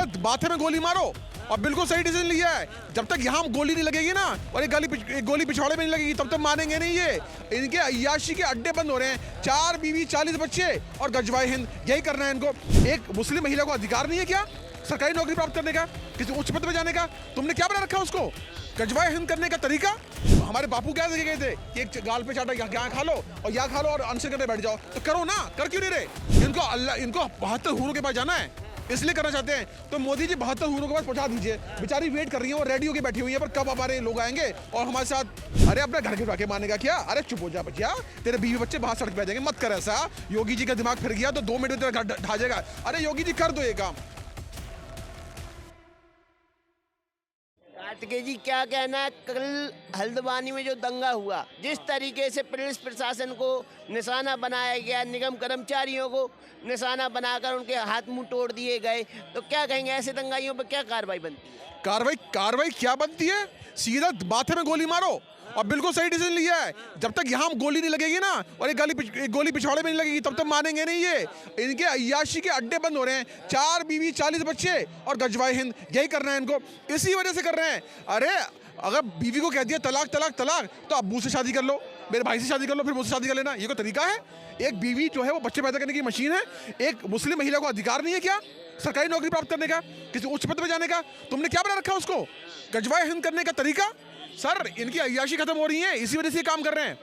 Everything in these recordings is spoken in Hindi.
सीधा माथे में गोली मारो। और बिल्कुल सही डिसीजन लिया है। जब तक यहाँ गोली नहीं लगेगी ना और एक गोली पिछवाड़े में नहीं लगेगी तब तक मानेंगे नहीं। ये इनके अय्याशी के अड्डे बंद हो रहे हैं। 4 बीवी 40 बच्चे और गजवाए हिंद, यही करना है इनको। एक मुस्लिम महिला को अधिकार नहीं है क्या सरकारी नौकरी प्राप्त करने का, किसी उच्च पद पे जाने का? तुमने क्या बना रखा उसको? गजवाए हिंद करने का तरीका? हमारे बापू क्या देखे गए थे कि एक गाल पे चाटा यहाँ खा लो और यहाँ खा लो और अनशन करने बैठ जाओ। तो करो ना, कर क्यों नहीं रहे? इनको 72 हूरों के पास जाना है, इसलिए करना चाहते हैं। तो मोदी जी 72 हूरों के पास पहुंचा दीजिए। बेचारी वेट कर रही है, वो रेडी होकर बैठी हुई है, पर कब हमारे लोग आएंगे और हमारे साथ। अरे अपने घर के जाके मानेगा क्या? अरे चुप हो जा बचिया, तेरे बीवी बच्चे बाहर सड़क पे आ जाएंगे। मत कर ऐसा। योगी जी का दिमाग फिर गया तो 2 मिनट में तेरा घर ढा जाएगा। अरे योगी जी कर दो ये काम। कार्तिकेय जी क्या कहना है, कल हल्द्वानी में जो दंगा हुआ, जिस तरीके से पुलिस प्रशासन को निशाना बनाया गया, निगम कर्मचारियों को निशाना बनाकर उनके हाथ मुंह तोड़ दिए गए, तो क्या कहेंगे ऐसे दंगाइयों पर क्या कार्रवाई बनती है? कार्रवाई क्या बनती है? सीधा माथे में गोली मारो। और बिल्कुल सही डिसीजन लिया है। जब तक यहाँ गोली नहीं लगेगी ना और एक गोली पिछवाड़े में नहीं लगेगी तब तक मानेंगे नहीं। ये इनके अय्याशी के अड्डे बंद हो रहे हैं। 4 बीवी 40 बच्चे और गजवाए हिंद, यही करना है इनको। इसी वजह से कर रहे हैं। अरे अगर बीवी को कह दिया तलाक तलाक तलाक, तो अब्बू से शादी कर लो, मेरे भाई से शादी कर लो, फिर मुझसे शादी कर लेना। ये कोई तरीका है? एक बीवी जो है वो बच्चे पैदा करने की मशीन है। एक मुस्लिम महिला को अधिकार नहीं है क्या सरकारी नौकरी प्राप्त करने का, किसी उच्च पद पे जाने का? तुमने क्या बना रखा उसको? गजवाए हिंद करने का तरीका? सर इनकी अय्याशी खत्म हो रही है, इसी वजह से काम कर रहे हैं।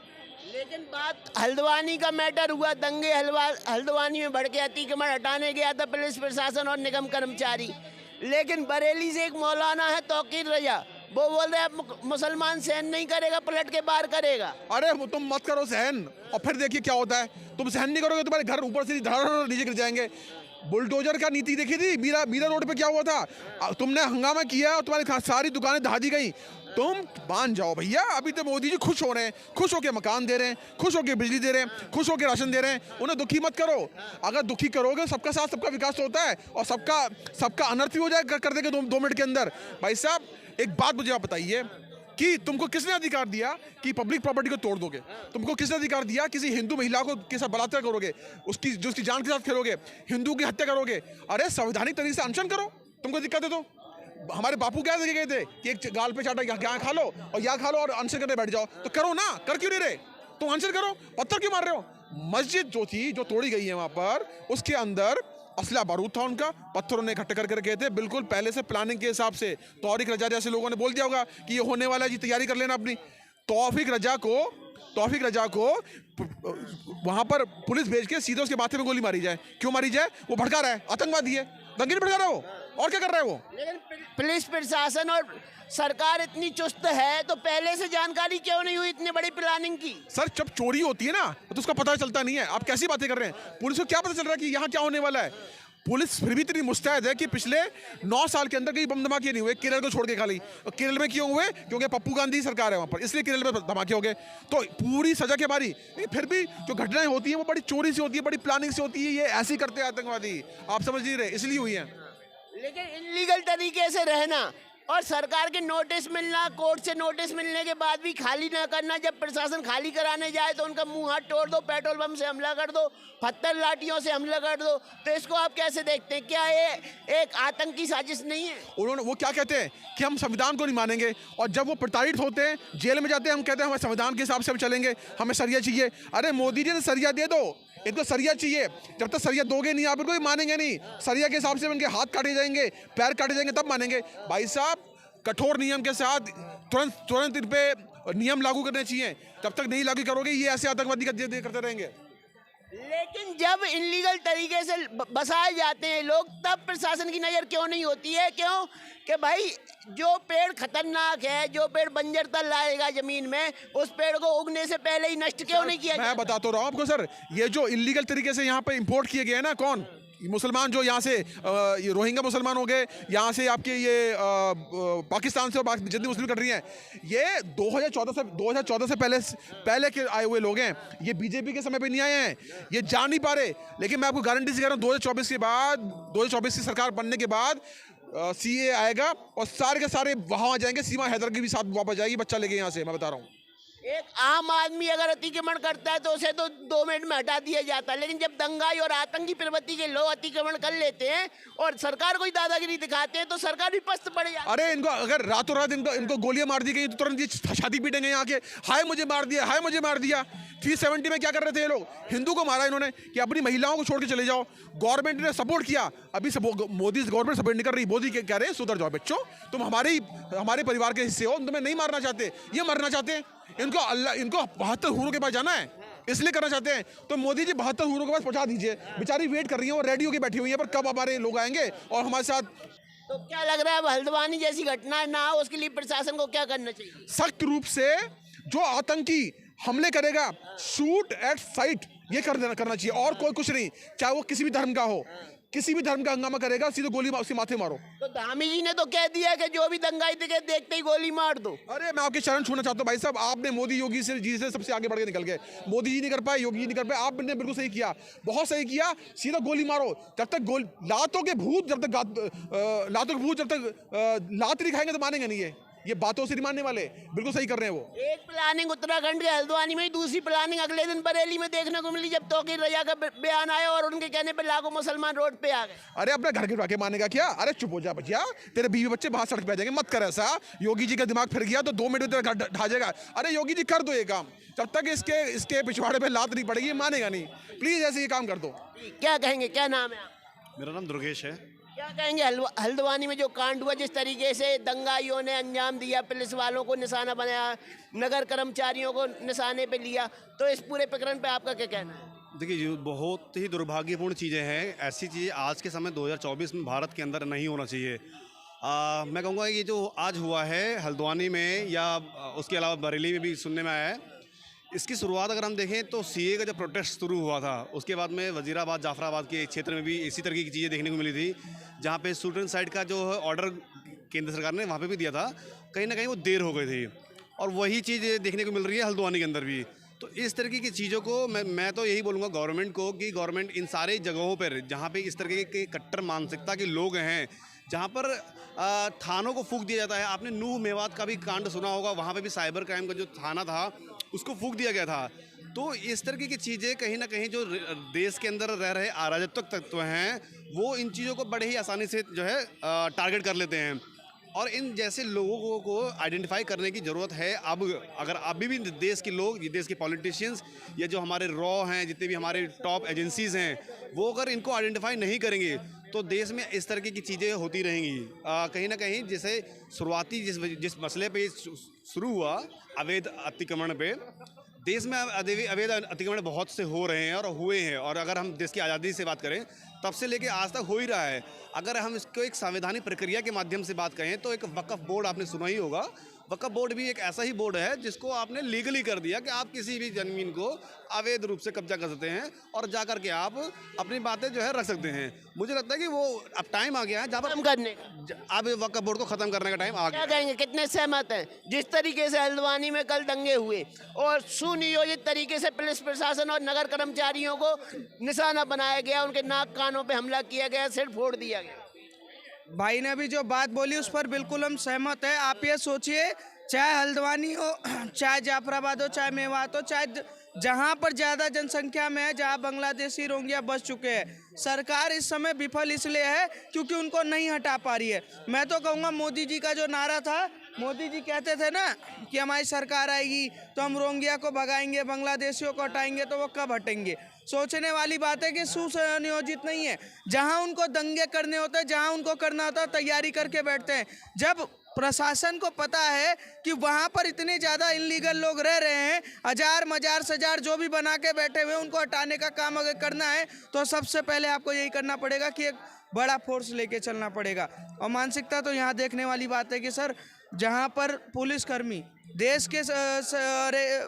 लेकिन बात हल्द्वानी का मैटर हुआ, दंगे हल्द्वानी में भड़के, अतिक्रमण हटाने गया था पुलिस प्रशासन और निगम कर्मचारी। लेकिन बरेली से एक मौलाना है तौकीर रजा, वो बोल रहे हैं मुसलमान सहन नहीं करेगा, पलट के बाहर करेगा। अरे तुम मत करो सहन और फिर देखिए क्या होता है। तुम सहन नहीं करोगे तुम्हारे घर ऊपर से धड़ नीचे गिर जाएंगे। बुलडोजर का नीति देखी थी मीरा रोड पे क्या हुआ था? तुमने हंगामा किया और तुम्हारी सारी दुकानें दहा दी गई। तुम मान जाओ भैया, अभी तो मोदी जी खुश हो रहे हैं, खुश होके मकान दे रहे हैं, खुश होके बिजली दे रहे हैं, खुश होके राशन दे रहे हैं। उन्हें दुखी मत करो। अगर दुखी करोगे सबका साथ सबका विकास तो होता है और सबका अनर्थ भी हो जाएगा कर देंगे 2 मिनट के अंदर। भाई साहब एक बात मुझे आप बताइए कि तुमको किसने अधिकार दिया कि पब्लिक प्रॉपर्टी को तोड़ दोगे? तुमको किसने अधिकार दिया किसी हिंदू महिला को के साथ बलात्कार करोगे, उसकी जान के साथ खेलोगे, हिंदू की हत्या करोगे? अरे संवैधानिक तरीके से अनशन करो, तुमको दिक्कत है तो। हमारे बापू क्या देखे गए थे कि एक गाल पे चाटा यहाँ खा लो और यहाँ खा लो और अनशन करने बैठ जाओ। तो करो ना, कर क्यों नहीं रहे? तुम अनशन करो, पत्थर क्यों मार रहे हो? मस्जिद जो थी जो तोड़ी गई है वहां पर, उसके अंदर असला बारूद था उनका, पत्थरों ने इकट्ठे करके रखे थे, बिल्कुल पहले से प्लानिंग के हिसाब से। तौफीक रजा जैसे लोगों ने बोल दिया होगा कि ये होने वाला है जी, तैयारी कर लेना अपनी। तौफीक रजा को वहां पर पुलिस भेज के सीधे उसके माथे में गोली मारी जाए। क्यों मारी जाए? वो भड़का रहा है, आतंकवादी है, दंगे नहीं भड़का रहा है वो, और क्या कर रहा है वो? लेकिन पुलिस प्रशासन और सरकार इतनी चुस्त है तो पहले से जानकारी क्यों नहीं हुई इतनी बड़ी प्लानिंग की? सर जब चोरी होती है ना तो उसका पता चलता नहीं है। आप कैसी बातें कर रहे हैं? पुलिस को क्या पता चल रहा है कि यहाँ क्या होने वाला है? पुलिस फिर भी इतनी मुस्तैद है कि पिछले 9 साल के अंदर कहीं बम धमाके नहीं हुए, केरल को छोड़ के खाली। और केरल में क्यों हुए? क्योंकि पप्पू गांधी सरकार है वहाँ पर, इसलिए केरल में धमाके हो गए। तो पूरी सजा के बारी, फिर भी जो घटनाएं होती हैं वो बड़ी चोरी से होती है, बड़ी प्लानिंग से होती है। ये ऐसे ही करते हैं आतंकवादी, आप समझ नहीं रहे, इसलिए हुई है। लेकिन इलीगल तरीके से रहना और सरकार के नोटिस मिलना, कोर्ट से नोटिस मिलने के बाद भी खाली ना करना, जब प्रशासन खाली कराने जाए तो उनका मुंह हाथ तोड़ दो, पेट्रोल बम से हमला कर दो, पत्थर लाठियों से हमला कर दो, तो इसको आप कैसे देखते हैं? क्या ये एक आतंकी साजिश नहीं है? उन्होंने वो क्या कहते हैं कि हम संविधान को नहीं मानेंगे, और जब वो प्रताड़ित होते हैं, जेल में जाते हैं, हम कहते हैं हमें संविधान के हिसाब से हम चलेंगे, हमें सरिया चाहिए। अरे मोदी जी ने सरिया दे दो, इनको सरिया चाहिए। जब तक सरिया दोगे नहीं आप, इनको मानेंगे नहीं। सरिया के हिसाब से उनके हाथ काटे जाएंगे, पैर काटे जाएंगे, तब मानेंगे। भाई साहब कठोर नियम के साथ तुरंत इन पे नियम लागू करने चाहिए। जब तक नहीं लागू करोगे ये ऐसे आतंकवादी करते रहेंगे। लेकिन जब इलीगल तरीके से बसाए जाते हैं लोग, तब प्रशासन की नज़र क्यों नहीं होती है? क्यों कि भाई जो पेड़ खतरनाक है, जो पेड़ बंजरता लाएगा जमीन में, उस पेड़ को उगने से पहले ही नष्ट क्यों नहीं किया? मैं बताता रहा हूँ आपको सर, ये जो इलीगल तरीके से यहाँ पे इंपोर्ट किए गए हैं ना, कौन मुसलमान जो यहाँ से ये रोहिंग्या मुसलमान हो गए, यहाँ से आपके ये पाकिस्तान से जितनी मुस्लिम कर रही हैं, ये 2014 से पहले के आए हुए लोग हैं। ये बीजेपी के समय पे नहीं आए हैं, ये जान नहीं पा रहे। लेकिन मैं आपको गारंटी से कह रहा हूँ 2024 की सरकार बनने के बाद CA आएगा और सारे के सारे वहाँ आ जाएंगे। सीमा हैदर की भी साथ वापस जाएगी, बच्चा लेके यहाँ से, मैं बता रहा हूँ। एक आम आदमी अगर अतिक्रमण करता है तो उसे तो 2 मिनट में हटा दिया जाता है, लेकिन जब दंगाई और आतंकी प्रवृत्ति के लोग अतिक्रमण कर लेते हैं और सरकार को ही दादागिरी दिखाते हैं तो सरकार भी पस्त पड़ जाती है। अरे इनको अगर रातों रात इनको गोलियां मार दी गई तो तुरंत ये छाती पीटेंगे यहाँ के, हाय मुझे मार दिया, हाय मुझे मार दिया। 370 में क्या कर रहे थे ये लोग? हिंदू को मारा इन्होंने कि अपनी महिलाओं को छोड़ के चले जाओ। गवर्नमेंट ने सपोर्ट किया, अभी मोदी गवर्नमेंट सपोर्ट नहीं कर रही। मोदी कह रहे हैं सुधर जाओ बच्चों, तुम हमारे परिवार के हिस्से हो, तुम्हें नहीं मारना चाहते, ये मरना चाहते हैं। इनको 72 हूरों के पास जाना है, इसलिए करना चाहते हैं। तो मोदी जी 72 हूरों के पास पहुंचा दीजिए, बेचारी वेट कर रही है, वो रेडी होकर बैठी हुई है पर कब हमारे लोग आएंगे और हमारे साथ। तो क्या लग रहा है अब हल्द्वानी जैसी घटना ना हो उसके लिए प्रशासन को क्या करना चाहिए? सख्त रूप से जो आतंकी हमले करेगा, शूट एट साइट, ये करना चाहिए और कोई कुछ नहीं। चाहे वो किसी भी धर्म का हो, किसी भी धर्म का हंगामा करेगा सीधे गोली उसके माथे मारो। तो धामी जी ने तो कह दिया कि जो भी दंगाई दिखे देखते ही गोली मार दो। अरे मैं आपके चरण छूना चाहता हूँ भाई साहब, आपने मोदी योगी जी से सबसे आगे बढ़ के निकल गए। मोदी जी नहीं कर पाए, योगी जी नहीं कर पाए, आपने बिल्कुल सही किया, बहुत सही किया। सीधा गोली मारो, जब तक लातों के भूत जब तक लात नहीं खाएंगे तो मानेंगे नहीं। ये बातों से नहीं मानने वाले, बिल्कुल सही कर रहे हैं वो। एक प्लानिंग उत्तराखंड के हल्द्वानी में, दूसरी प्लानिंग अगले दिन बरेली में देखने को मिली जब तौकीर रजा का बयान आया और उनके कहने पे लाखों मुसलमान रोड पे आ गए। अरे अपने घर के ढाके मानेगा क्या? अरे चुप हो जा बचिया, तेरे बीवी बच्चे बाहर सड़क पे आ जाएंगे, मत कर ऐसा। योगी जी का दिमाग फिर गया तो 2 मिनट में तेरा घर ढा जाएगा। अरे योगी जी कर दो ये काम, जब तक इसके पिछवाड़े पे लात नहीं पड़ेगी ये मानेगा नहीं। प्लीज ऐसे ये काम कर दो। क्या कहेंगे, क्या नाम है आप? मेरा नाम दुर्गेश है। क्या कहेंगे हल्द्वानी में जो कांड हुआ, जिस तरीके से दंगाइयों ने अंजाम दिया, पुलिस वालों को निशाना बनाया, नगर कर्मचारियों को निशाने पे लिया, तो इस पूरे प्रकरण पे आपका क्या कहना है? देखिए ये बहुत ही दुर्भाग्यपूर्ण चीज़ें हैं। ऐसी चीज़ें आज के समय 2024 में भारत के अंदर नहीं होना चाहिए। मैं कहूँगा ये जो आज हुआ है हल्द्वानी में या उसके अलावा बरेली में भी सुनने में आया है, इसकी शुरुआत अगर हम देखें तो सीए का जब प्रोटेस्ट शुरू हुआ था उसके बाद में वजीराबाद जाफराबाद के क्षेत्र में भी इसी तरह की चीज़ें देखने को मिली थी, जहाँ पे स्टूडेंट साइड का जो ऑर्डर केंद्र सरकार ने वहाँ पे भी दिया था, कहीं ना कहीं वो देर हो गई थी और वही चीज़ देखने को मिल रही है हल्द्वानी के अंदर भी। तो इस तरीके की चीज़ों को मैं तो यही बोलूँगा गवर्नमेंट को कि गवर्नमेंट इन सारे जगहों पर जहाँ पे इस तरीके के कट्टर मानसिकता के लोग हैं, जहाँ पर थानों को फूंक दिया जाता है। आपने नूह मेवात का भी कांड सुना होगा, वहाँ पे भी साइबर क्राइम का जो थाना था उसको फूंक दिया गया था। तो इस तरीके की चीज़ें कहीं ना कहीं जो देश के अंदर रह रहे अराजकता तत्व हैं वो इन चीज़ों को बड़े ही आसानी से जो है टारगेट कर लेते हैं और इन जैसे लोगों को आइडेंटिफाई करने की ज़रूरत है। अब अगर अभी भी देश के लोग, देश के पॉलिटिशियंस या जो हमारे रॉ हैं, जितने भी हमारे टॉप एजेंसीज़ हैं, वो अगर इनको आइडेंटिफाई नहीं करेंगे तो देश में इस तरीके की चीज़ें होती रहेंगी। कहीं ना कहीं जैसे शुरुआती जिस मसले पे शुरू हुआ अवैध अतिक्रमण पे, देश में अवैध अतिक्रमण बहुत से हो रहे हैं और हुए हैं, और अगर हम देश की आज़ादी से बात करें तब से लेके आज तक हो ही रहा है। अगर हम इसको एक संवैधानिक प्रक्रिया के माध्यम से बात करें तो एक वक्फ बोर्ड आपने सुना ही होगा। वक्फ बोर्ड भी एक ऐसा ही बोर्ड है जिसको आपने लीगली कर दिया कि आप किसी भी ज़मीन को अवैध रूप से कब्जा कर सकते हैं और जा कर के आप अपनी बातें जो है रख सकते हैं। मुझे लगता है कि वो अब टाइम आ गया है जहाँ पर करने अब वक्फ बोर्ड को ख़त्म करने का टाइम आ गया। क्या कहेंगे, कितने सहमत हैं? जिस तरीके से हल्द्वानी में कल दंगे हुए और सुनियोजित तरीके से पुलिस प्रशासन और नगर कर्मचारियों को निशाना बनाया गया, उनके नाक कानों पे हमला किया गया, सिर फोड़ दिया गया। भाई ने अभी जो बात बोली उस पर बिल्कुल हम सहमत हैं। आप ये सोचिए, चाहे हल्द्वानी हो, चाहे जाफराबाद हो, चाहे मेवात हो, चाहे जहाँ पर ज़्यादा जनसंख्या में है, जहाँ बांग्लादेशी रोहिंग्या बस चुके हैं, सरकार इस समय विफल इसलिए है क्योंकि उनको नहीं हटा पा रही है। मैं तो कहूँगा मोदी जी का जो नारा था, मोदी जी कहते थे ना कि हमारी सरकार आएगी तो हम रोहिंग्या को भगाएंगे, बांग्लादेशियों को हटाएंगे, तो वो कब हटेंगे? सोचने वाली बात है कि सुनियोजित नहीं है। जहां उनको दंगे करने होते हैं, जहां उनको करना होता है, तैयारी करके बैठते हैं। जब प्रशासन को पता है कि वहां पर इतने ज़्यादा इलीगल लोग रह रहे हैं, हजार मजार सजार जो भी बना के बैठे हुए, उनको हटाने का काम अगर करना है तो सबसे पहले आपको यही करना पड़ेगा कि एक बड़ा फोर्स लेके चलना पड़ेगा। और मानसिकता तो यहाँ देखने वाली बात है कि सर, जहाँ पर पुलिसकर्मी देश के अरे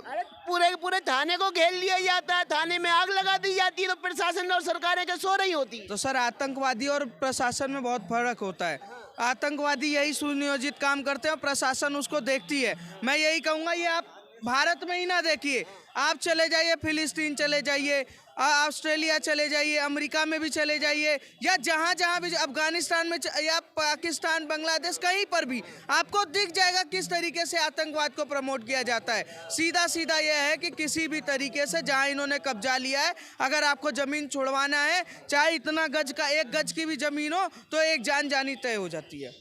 पूरे थाने को घेर लिया जाता है, थाने में आग लगा दी जाती है, तो प्रशासन और सरकारें क्या सो रही होती? तो सर, आतंकवादी और प्रशासन में बहुत फर्क होता है। आतंकवादी यही सुनियोजित काम करते हैं और प्रशासन उसको देखती है। मैं यही कहूँगा, ये आप भारत में ही ना देखिए, आप चले जाइए फिलिस्तीन, चले जाइए, ऑस्ट्रेलिया चले जाइए, अमेरिका में भी चले जाइए, या जहाँ जहाँ भी, अफगानिस्तान में या पाकिस्तान, बांग्लादेश, कहीं पर भी आपको दिख जाएगा किस तरीके से आतंकवाद को प्रमोट किया जाता है। सीधा सीधा यह है कि किसी भी तरीके से जहाँ इन्होंने कब्जा लिया है, अगर आपको ज़मीन छुड़वाना है, चाहे इतना गज का 1 गज की भी ज़मीन हो, तो एक जान जानी तय हो जाती है।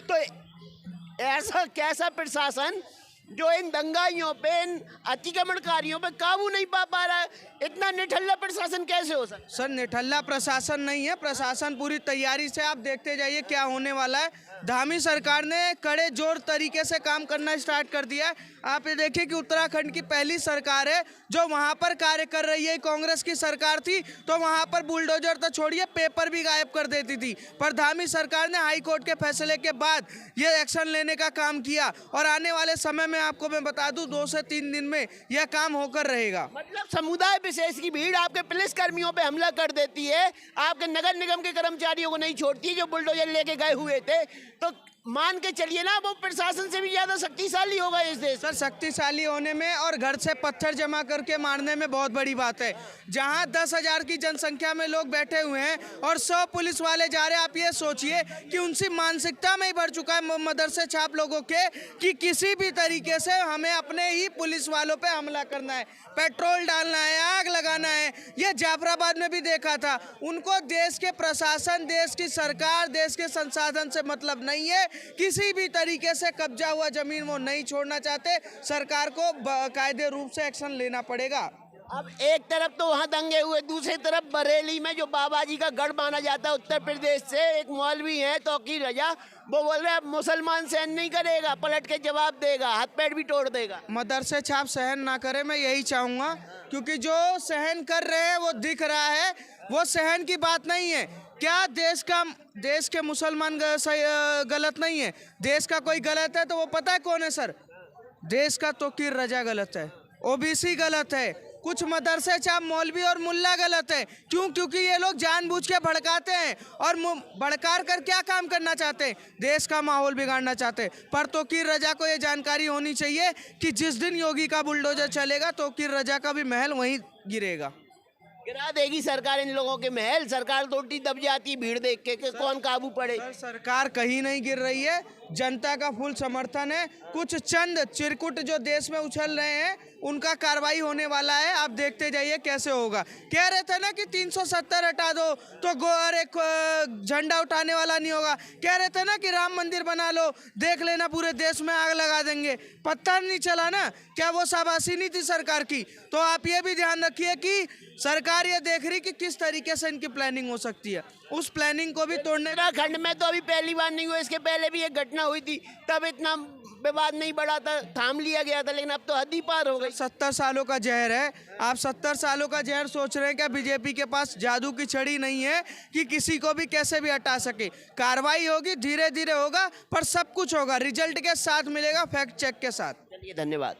तो ऐसा कैसा प्रशासन जो इन दंगाइयों पे, इन अतिक्रमणकारियों पे काबू नहीं पा रहा है? इतना निठल्ला प्रशासन कैसे हो सकता? सर, निठल्ला प्रशासन नहीं है, प्रशासन पूरी तैयारी से, आप देखते जाइए क्या होने वाला है। धामी सरकार ने कड़े जोर तरीके से काम करना स्टार्ट कर दिया है। आप ये देखिए कि उत्तराखंड की पहली सरकार है जो वहाँ पर कार्य कर रही है। कांग्रेस की सरकार थी तो वहाँ पर बुलडोजर तो छोड़िए, पेपर भी गायब कर देती थी, पर धामी सरकार ने हाई कोर्ट के फैसले के बाद ये एक्शन लेने का काम किया, और आने वाले समय में आपको मैं बता दूं 2 से 3 दिन में यह काम होकर रहेगा। मतलब समुदाय विशेष की भीड़ आपके पुलिस कर्मियों पे हमला कर देती है, आपके नगर निगम के कर्मचारियों को नहीं छोड़ती जो बुलडोजर लेके गए हुए थे, तो मान के चलिए ना वो प्रशासन से भी ज्यादा शक्तिशाली होगा इस देश। सर, शक्तिशाली होने में और घर से पत्थर जमा करके मारने में बहुत बड़ी बात है। जहां 10,000 की जनसंख्या में लोग बैठे हुए हैं और 100 पुलिस वाले जा रहे हैं, आप ये सोचिए कि उनकी मानसिकता में ही बढ़ चुका है मदरसे छाप लोगों के, कि किसी भी तरीके से हमें अपने ही पुलिस वालों पे हमला करना है, पेट्रोल डालना है, आग लगाना है। ये जाफराबाद में भी देखा था। उनको देश के प्रशासन, देश की सरकार, देश के संसाधन से मतलब नहीं है। किसी भी तरीके से कब्जा हुआ जमीन वो नहीं छोड़ना चाहते। सरकार को बाकायदे रूप से एक्शन लेना पड़ेगा। अब एक तरफ तो वहाँ दंगे हुए, दूसरी तरफ बरेली में जो बाबा जी का गढ़ माना जाता है उत्तर प्रदेश से, एक मौलवी है तौकीर रजा, वो बोल रहे हैं मुसलमान सहन नहीं करेगा, पलट के जवाब देगा, हाथ पैर भी तोड़ देगा। मदरसे छाप सहन ना करे, मैं यही चाहूँगा, क्योंकि जो सहन कर रहे हैं वो दिख रहा है, वो सहन की बात नहीं है। क्या देश के मुसलमान गलत नहीं है? देश का कोई गलत है तो वो पता है कौन है सर? देश का तौकीर रजा गलत है, ओबीसी गलत है, कुछ मदरसे छाप मौलवी और मुल्ला गलत है। क्यों? क्योंकि ये लोग जानबूझ के भड़काते हैं, और भड़कार कर क्या काम करना चाहते हैं? देश का माहौल बिगाड़ना चाहते हैं। पर तौकीर रजा को ये जानकारी होनी चाहिए कि जिस दिन योगी का बुलडोजर चलेगा, तौकीर रजा का भी महल वहीं गिरेगा। गिरा देगी सरकार इन लोगों के महल। सरकार तो उल्टी दब जाती है भीड़ देख के कि कौन काबू पड़े। सरकार कहीं नहीं गिर रही है, जनता का फुल समर्थन है। कुछ चंद चिरकुट जो देश में उछल रहे हैं उनका कार्रवाई होने वाला है, आप देखते जाइए कैसे होगा। कह रहे थे ना कि 370 हटा दो तो अरे झंडा उठाने वाला नहीं होगा। कह रहे थे ना कि राम मंदिर बना लो, देख लेना पूरे देश में आग लगा देंगे। पत्ता नहीं चला ना, क्या वो शाबाशी नहीं थी सरकार की? तो आप ये भी ध्यान रखिए कि सरकार ये देख रही कि किस तरीके से इनकी प्लानिंग हो सकती है, उस प्लानिंग को भी तोड़ने। उत्तराखंड में तो अभी पहली बार नहीं हुआ, इसके पहले भी एक घटना हुई थी, तब इतना विवाद नहीं बढ़ा था, थाम लिया गया था, लेकिन अब तो हद ही पार हो गई। 70 सालों का जहर है। आप 70 सालों का जहर सोच रहे हैं क्या बीजेपी के पास जादू की छड़ी नहीं है कि किसी को भी कैसे भी हटा सके? कार्रवाई होगी, धीरे धीरे होगा, पर सब कुछ होगा, रिजल्ट के साथ मिलेगा, फैक्ट चेक के साथ। चलिए, धन्यवाद।